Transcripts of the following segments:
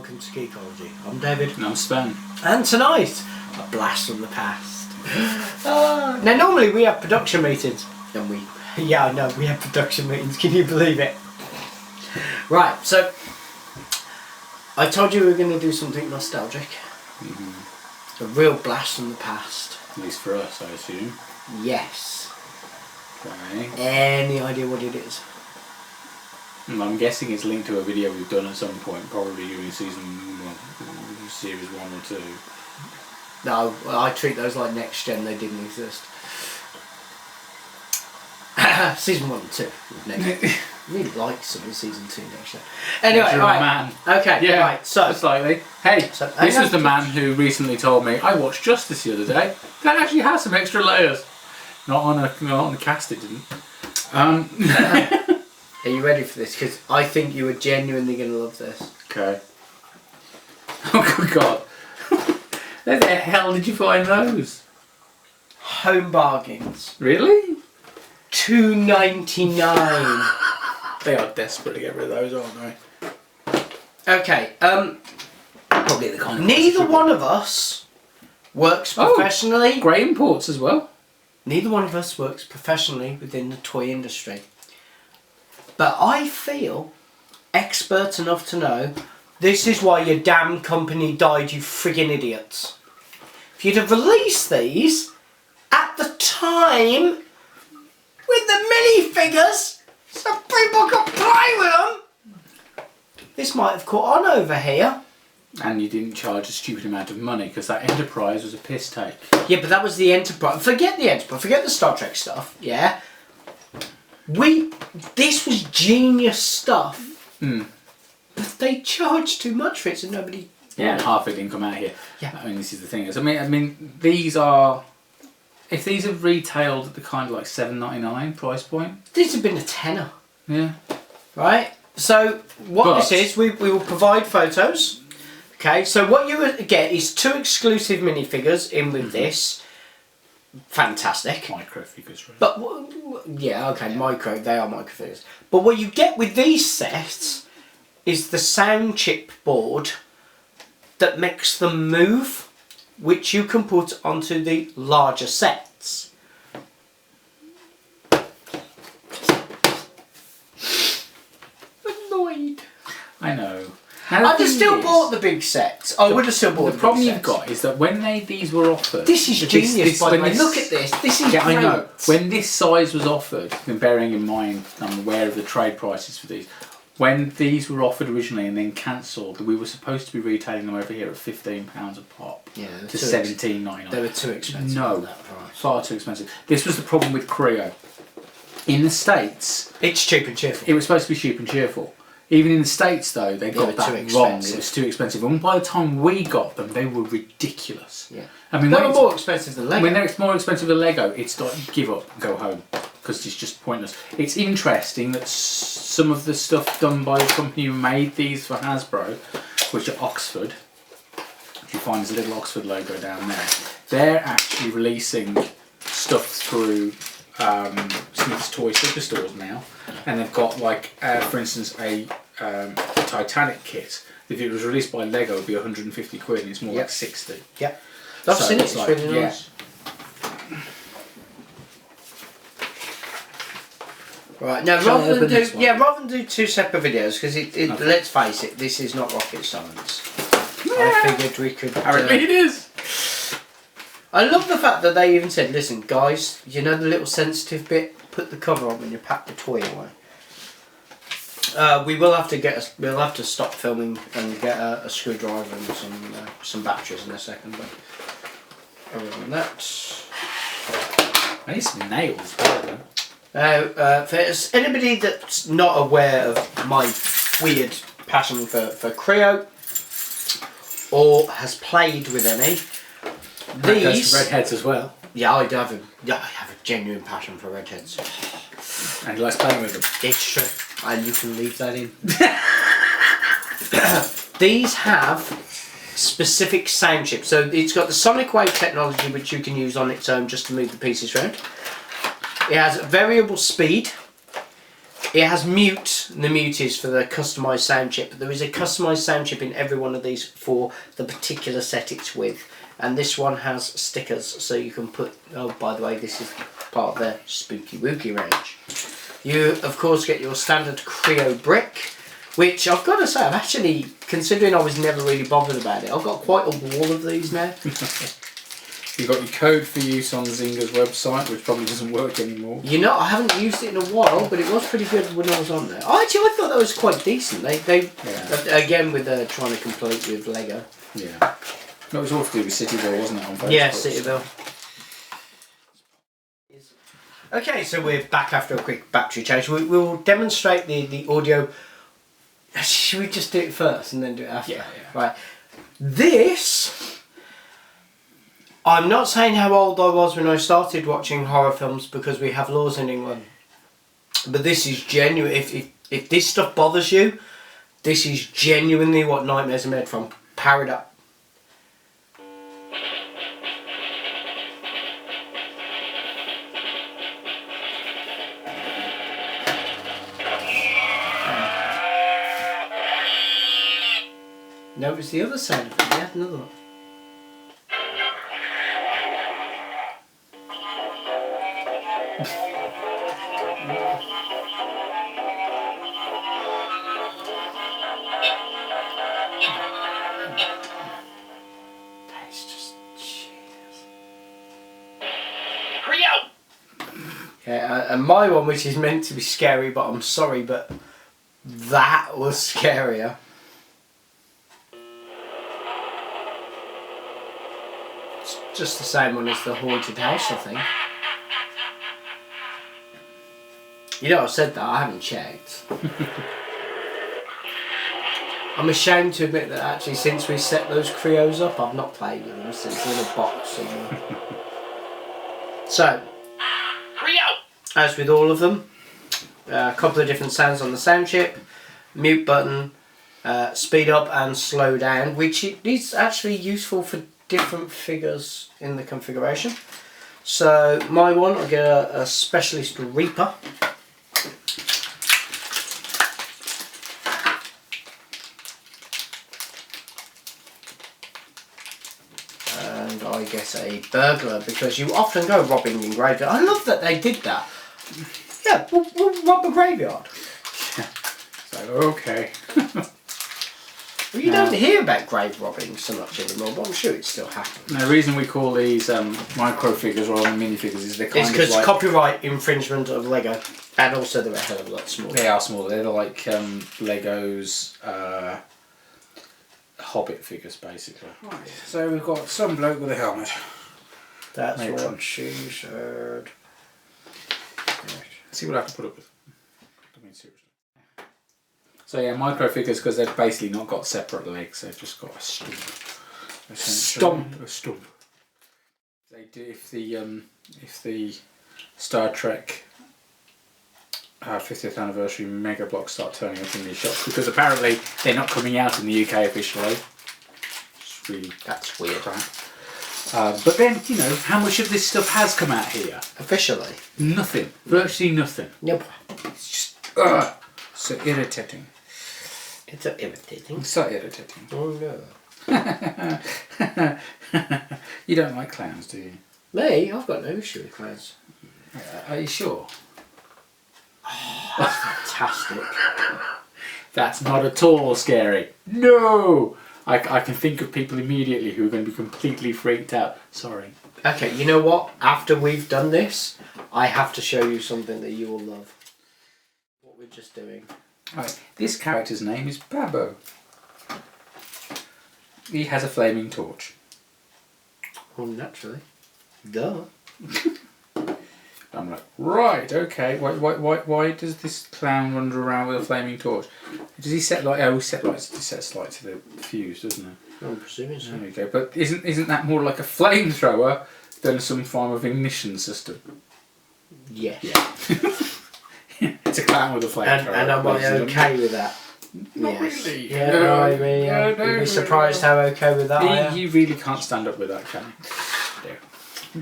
welcome to Geekology. I'm David. And I'm Sven. And tonight, a blast from the past. Now normally we have production meetings. And yeah, I know, we have production meetings, can you believe it? Right, so, I told you we were going to do something nostalgic. A real blast from the past. At least for us, I assume. Yes. Okay. Any idea what it is? I'm guessing it's linked to a video we've done at some point, probably during series 1 or 2. No, I treat those like next gen, they didn't exist. Season 1 and 2. Next. Really like some of season 2 next gen. Anyway, right. Man. Okay, yeah, right, so. Slightly. Hey, So, this is the man who recently told me, I watched Justice the other day. That actually has some extra layers. Not on the cast, it didn't. Are you ready for this? Because I think you are genuinely going to love this. Okay. Oh, good God. Where the hell did you find those? Home bargains. Really? $2.99. They are desperate to get rid of those, aren't they? Okay, Probably the kind of neither one of us works professionally. Grey imports as well. Neither one of us works professionally within the toy industry. But I feel expert enough to know this is why your damn company died, you friggin' idiots. If you'd have released these at the time with the minifigures so people could play with them, this might have caught on over here. And you didn't charge a stupid amount of money because that Enterprise was a piss take. Yeah, but that was the Enterprise. Forget the Enterprise. Forget the Star Trek stuff. Yeah. This was genius stuff. But they charged too much for it, so nobody. Yeah, and half it didn't come out here. Yeah. I mean, this is the thing. I mean, these are. If these are retailed at the kind of like $7.99 price point. This have been a tenner. Yeah. Right. So what this is, we will provide photos. Okay. So what you get is 2 exclusive minifigures in with this. Fantastic. Micro figures, right? But yeah, okay, they are micro figures. But what you get with these sets is the sound chip board that makes them move, which you can put onto the larger sets. Annoyed. I know. I'd have still bought the big sets. I would have still bought the problem big you've sets. got is that when these were offered... This is genius, by the way. Look at this. This is great. I know. When this size was offered, and bearing in mind I'm aware of the trade prices for these, when these were offered originally and then cancelled, we were supposed to be retailing them over here at £15 a pop. Yeah, to $17.99. They were too expensive. No, at that price. far too expensive. This was the problem with Kre-o. In the States... It's cheap and cheerful. It was supposed to be cheap and cheerful. Even in the States, though, they got that wrong. It was too expensive. And by the time we got them, they were ridiculous. Yeah. I mean, they were more expensive than Lego. When they're more expensive than Lego, it's like give up and go home because it's just pointless. It's interesting that some of the stuff done by the company who made these for Hasbro, which are Oxford, which you find there's a little Oxford logo down there, they're actually releasing stuff through Smith's Toy Superstores now, and they've got like, for instance, a Titanic kit. If it was released by Lego, it would be 150 quid, and it's more like 60. Yep. I've seen it. It's like, really nice. Right now, rather than do 2 separate videos, because let's face it, this is not rocket science. Yeah. I figured we could. Apparently it is. I love the fact that they even said, "Listen, guys, you know the little sensitive bit. Put the cover on when you pack the toy away." We'll have to stop filming and get a screwdriver and some batteries in a second. But other than that, I need some nails, though. for anybody that's not aware of my weird passion for Kre-o or has played with any, these redheads as well. Yeah, I have a genuine passion for redheads. And he likes playing with them. It's true, and you can leave that in. These have specific sound chips. So it's got the sonic wave technology, which you can use on its own just to move the pieces around. It has variable speed. It has mute, and the mute is for the customised sound chip. But there is a customised sound chip in every one of these for the particular set it's with. And this one has stickers, so you can put... Oh, by the way, this is part of their Spooky Wookie range. You, of course, get your standard Kre-o brick, which I've got to say, I'm actually, considering I was never really bothered about it, I've got quite a wall of these now. You've got your code for use on Zynga's website, which probably doesn't work anymore. You know, I haven't used it in a while, but it was pretty good when I was on there. Oh, actually, I thought that was quite decent. They again, with trying to compete with Lego. Yeah. That was all to do with Cityville, wasn't it? On Facebook? Yeah, Cityville. Okay, so we're back after a quick battery change. We'll demonstrate the audio. Should we just do it first and then do it after? Yeah. Right. This... I'm not saying how old I was when I started watching horror films because we have laws in England. But this is genuine. If this stuff bothers you, this is genuinely what nightmares are made from. Power it up. No, it was the other side of it. We had another one. That's just Jesus. Kre-o! Yeah, and my one, which is meant to be scary, but I'm sorry, but that was scarier. Just the same one as the haunted house, I think. You know, I said that, I haven't checked. I'm ashamed to admit that actually since we set those Kre-os up, I've not played with them since they're in a box somewhere. So, Kre-o! As with all of them, a couple of different sounds on the sound chip, mute button, speed up and slow down, which is actually useful for different figures in the configuration. So my one, I'll get a Specialist Reaper. And I get a Burglar because you often go robbing in graveyard. I love that they did that. Yeah, we'll rob a graveyard. So, okay. Well, you don't hear about grave robbing so much anymore, but I'm sure it still happens. Now, the reason we call these micro figures rather than minifigures is they're kind it's of because like... copyright infringement of Lego, and also they're a hell of a lot smaller. They are smaller. They're like Lego's Hobbit figures, basically. Right. So we've got some bloke with a helmet. That's Maybe. what she said. Right. See what I can put up with. I mean, seriously. So yeah, micro figures because they've basically not got separate legs. They've just got a stump. A stump. They do if the Star Trek 50th anniversary mega blocks start turning up in these shops because apparently they're not coming out in the UK officially. It's really That's weird. crap. But then, you know, how much of this stuff has come out here? Officially? Nothing. Virtually nothing. Nope. It's just so irritating. It's so irritating. So irritating. Oh no. You don't like clowns, do you? Me? I've got no issue with clowns. Are you sure? That's fantastic. That's not at all scary. No! I can think of people immediately who are going to be completely freaked out. Sorry. Okay, you know what? After we've done this, I have to show you something that you will love. What we're just doing. Right. This character's name is Babbo. He has a flaming torch. Well, naturally. Duh. I'm like, right, okay. Why does this clown wander around with a flaming torch? Does he set light? Oh, he sets light to the fuse, doesn't he? I'm presuming so. There we go. But isn't that more like a flamethrower than some form of ignition system? Yes. Yeah. It's a clown with a flamethrower. And am I okay with that? Not yes. really. Yeah, no, I mean, you'd be surprised how okay with that I am. You really can't stand up with that, can you?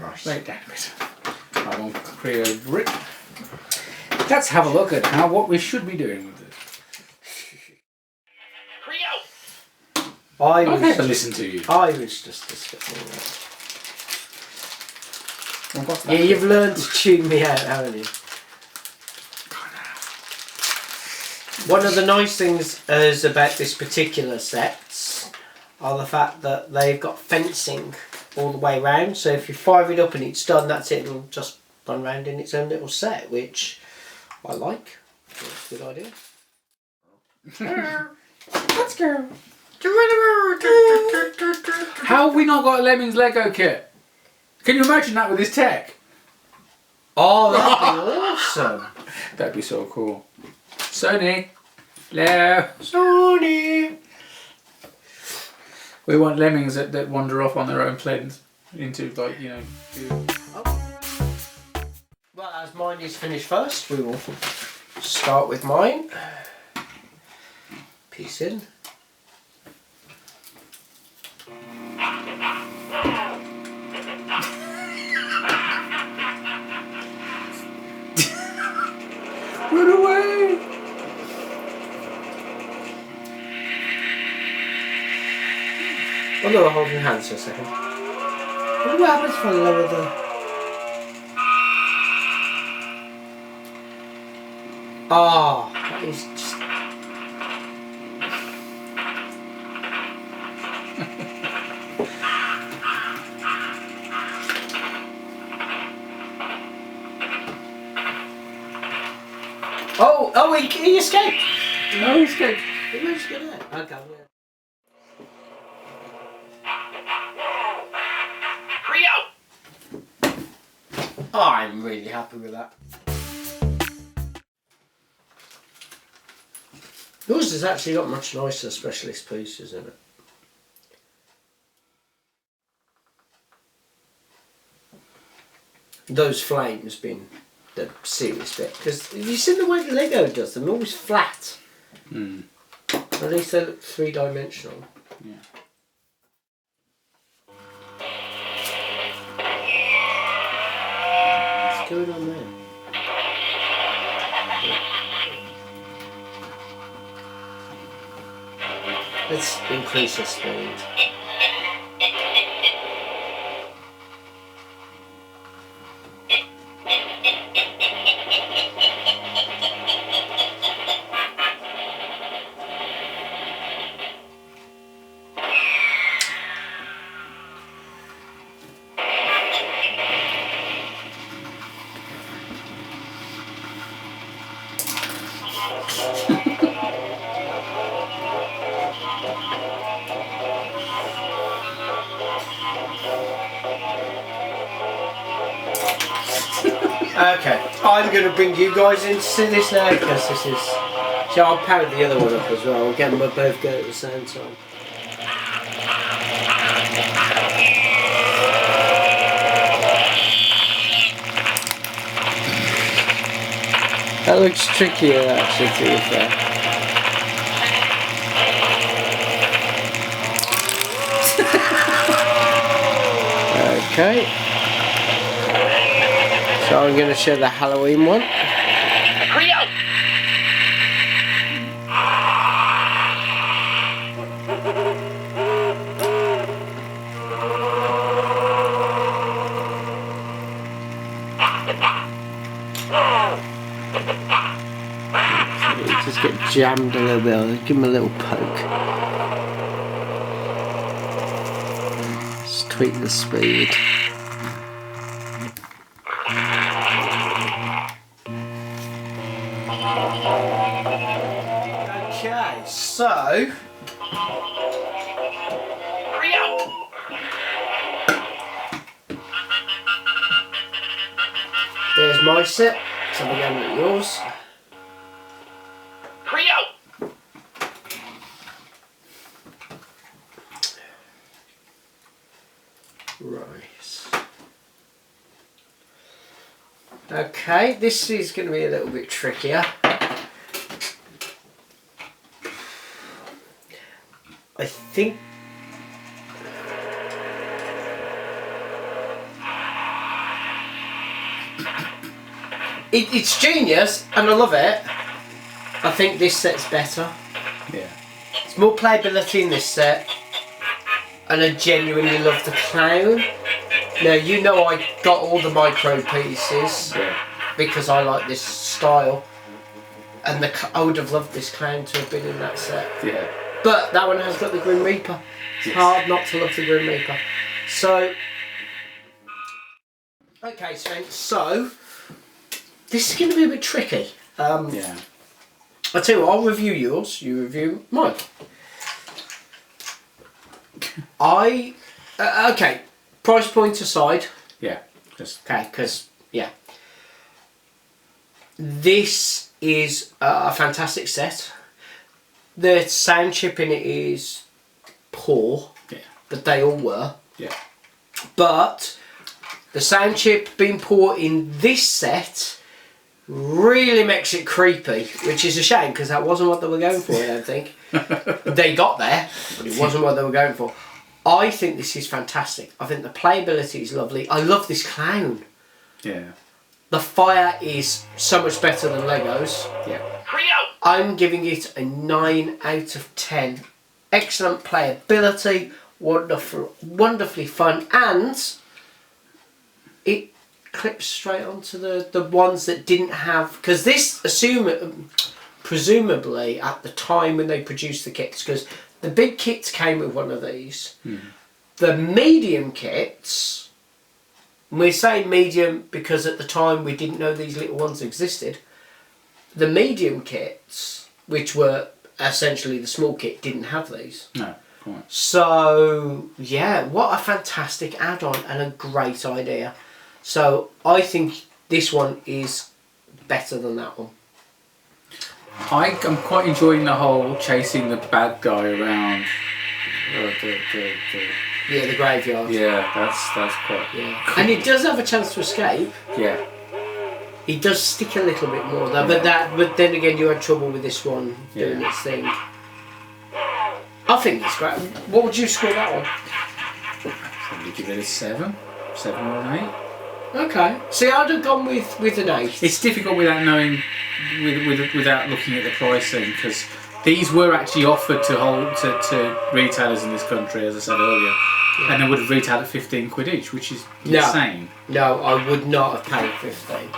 Right. Lay it down a bit. I want Kre-o brick. That's let's have a look at what we should be doing with this. Kre-o! I never listened to you. I was just discussing that. Yeah, you've learned to tune me out, haven't you? One of the nice things is about this particular sets are the fact that they've got fencing all the way round. So if you fire it up and it's done, that's it. It'll just run round in its own little set, which I like. That's a good idea. Let's go. How have we not got a Lemmings Lego kit? Can you imagine that with this tech? Oh, that'd be awesome. That'd be so cool. Sony. Hello. Sony. We want lemmings that wander off on their own planes into, like, you know. Well, as mine is finished first, we will start with mine. Piece in. Run away! Oh no, hold your hands for a second. I wonder what happens if I lower the... Ah, that is just... Oh, he escaped! No, he escaped. He managed to get out. Okay, yeah. Kre-o! Oh, I'm really happy with that. Yours has actually got much nicer specialist pieces in it. Those flames being the serious bit, because have you seen the way the Lego does them? They're always flat. At least they look three-dimensional. Yeah. What's going on there? Let's increase the speed. Okay, I'm going to bring you guys in to see this now because this is... See, I'll power the other one up as well. We'll get them both go at the same time. That looks trickier actually, to be fair. Okay. So I'm going to show the Halloween one. Kre-o! Just get jammed a little bit. I'll give him a little poke. Just tweak the speed. Okay, so there's my set. So we're going at yours. Kre-o! Right. Okay, this is going to be a little bit trickier. I think It's genius, and I love it. I think this set's better. Yeah. There's more playability in this set, and I genuinely love the clown. Now, you know I got all the micro pieces because I like this style, and I would have loved this clown to have been in that set. Yeah. But that one has got the Grim Reaper. It's hard not to love the Grim Reaper. So, okay, Sven, so this is going to be a bit tricky. Yeah. I'll tell you what, I'll review yours, you review mine. Okay, price point aside. Yeah. Just Okay, because, yeah. This is a fantastic set. The sound chip in it is poor, but they all were. Yeah. But the sound chip being poor in this set really makes it creepy, which is a shame because that wasn't what they were going for, I don't think. They got there, but it wasn't what they were going for. I think this is fantastic. I think the playability is lovely. I love this clown. Yeah. The fire is so much better than Legos. Yeah. Kre-o! I'm giving it a 9 out of 10. Excellent playability, wonderfully fun, and it clips straight onto the ones that didn't have, because this presumably at the time when they produced the kits, because the big kits came with one of these. The medium kits, and we're saying medium because at the time we didn't know these little ones existed. The medium kits, which were essentially the small kit, didn't have these. No. Quite. So yeah, what a fantastic add-on and a great idea. So I think this one is better than that one. I'm quite enjoying the whole chasing the bad guy around. Yeah, the graveyard. Yeah, that's quite. Yeah. And it does have a chance to escape. Yeah. It does stick a little bit more though, but then again you had trouble with this one doing its thing. I think it's great. What would you score that one? Probably give it a 7 or an 8. Okay. See, I'd have gone with an 8. It's difficult without knowing, without looking at the pricing, because these were actually offered to retailers in this country, as I said earlier, and they would have retailed at 15 quid each, which is insane. No, I would not have paid 15.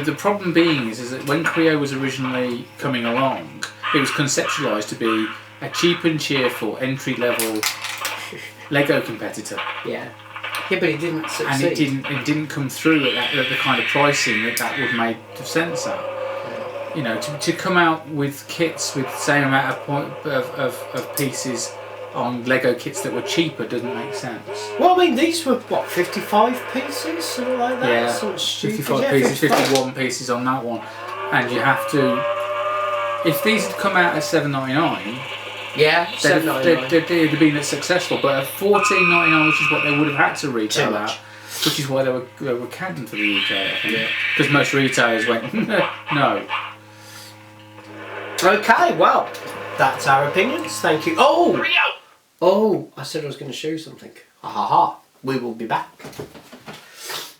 The problem being is that when Kre-o was originally coming along, it was conceptualised to be a cheap and cheerful entry-level Lego competitor. Yeah. Yeah, but it didn't succeed. And it didn't come through at the kind of pricing that would make sense at. You know, to come out with kits with the same amount of pieces on Lego kits that were cheaper doesn't make sense. Well, I mean, these were, what, 55 pieces? Something like that? Yeah, sort of 55 pieces, 51 pieces on that one. And you have to... If these had come out at $7.99... Yeah, $7.99. They'd have been successful, but at $14.99, which is what they would have had to retail at, which is why they were canned for the UK, I think. Because most retailers went, no. Okay, well, that's our opinions. Thank you. Oh! Kre-o! Oh, I said I was going to show you something. Ha ha ha. We will be back.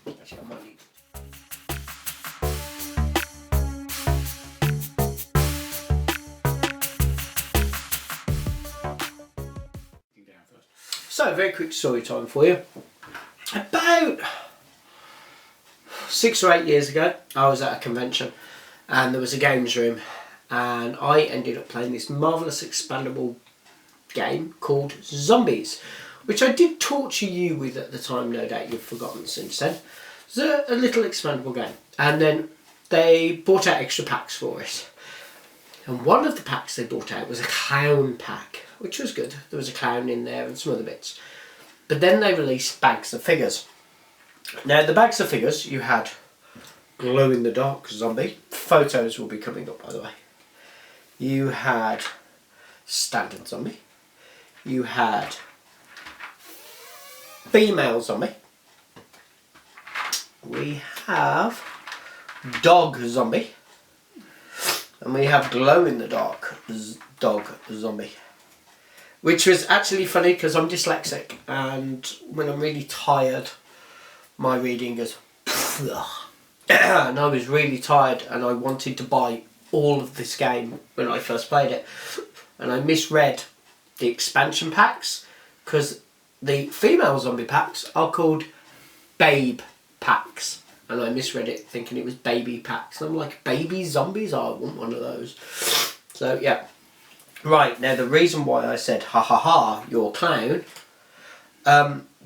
Actually, I might need... So, very quick story time for you. About 6 or 8 years ago, I was at a convention and there was a games room and I ended up playing this marvellous expandable game called Zombies, which I did torture you with at the time, no doubt you've forgotten since then. It's a little expandable game, and then they bought out extra packs for it. And one of the packs they brought out was a clown pack, which was good. There was a clown in there and some other bits. But then they released bags of figures. Now, the bags of figures, you had glow-in-the-dark zombie. Photos will be coming up, by the way. You had standard zombie. You had female zombie. We have dog zombie. And we have glow-in-the-dark dog zombie. Which was actually funny because I'm dyslexic, and when I'm really tired, my reading goes... and I was really tired, and I wanted to buy all of this game when I first played it, and I misread the expansion packs, because the female zombie packs are called babe packs, and I misread it thinking it was baby packs, and I'm like, baby zombies? I want one of those. So yeah. Right, now the reason why I said ha ha ha, you're a clown,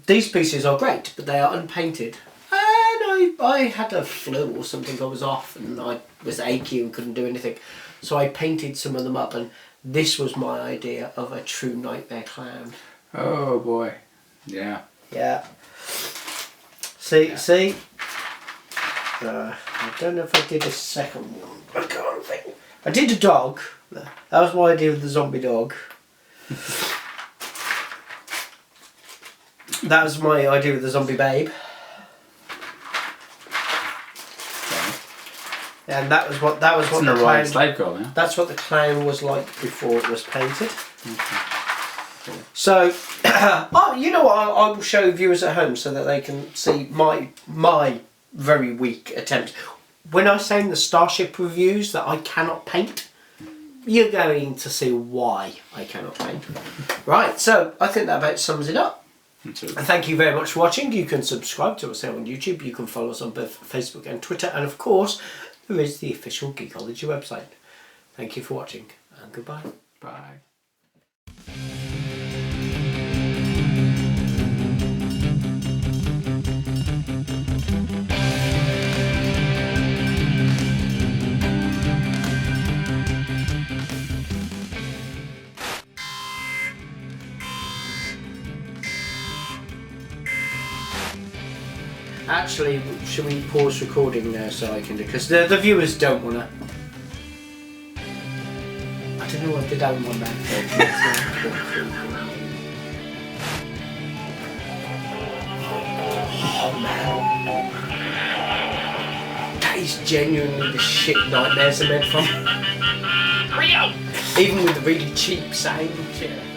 these pieces are great, but they are unpainted. And I had a flu or something, I was off and I was achy and couldn't do anything. So I painted some of them up, and this was my idea of a true nightmare clown. Oh boy. Yeah. Yeah. See? I don't know if I did a second one. I can't think. I did a dog. That was my idea of the zombie dog. That was my idea of the zombie babe. And that was what the clown. Slave girl now. That's what the clown was like before it was painted. Okay. Cool. So, oh, you know what? I will show viewers at home so that they can see my very weak attempt. When I say in the Starship reviews that I cannot paint, you're going to see why I cannot paint. Right, so I think that about sums it up. Thank you very much for watching. You can subscribe to us here on YouTube. You can follow us on both Facebook and Twitter. And of course, there is the official Geekology website. Thank you for watching, and goodbye. Bye. Actually, should we pause recording now so I can do, because the viewers don't want to. I don't know what did I want that. Oh man, that is genuinely the shit nightmares are made from. Kre-o! Even with the really cheap sound. Yeah.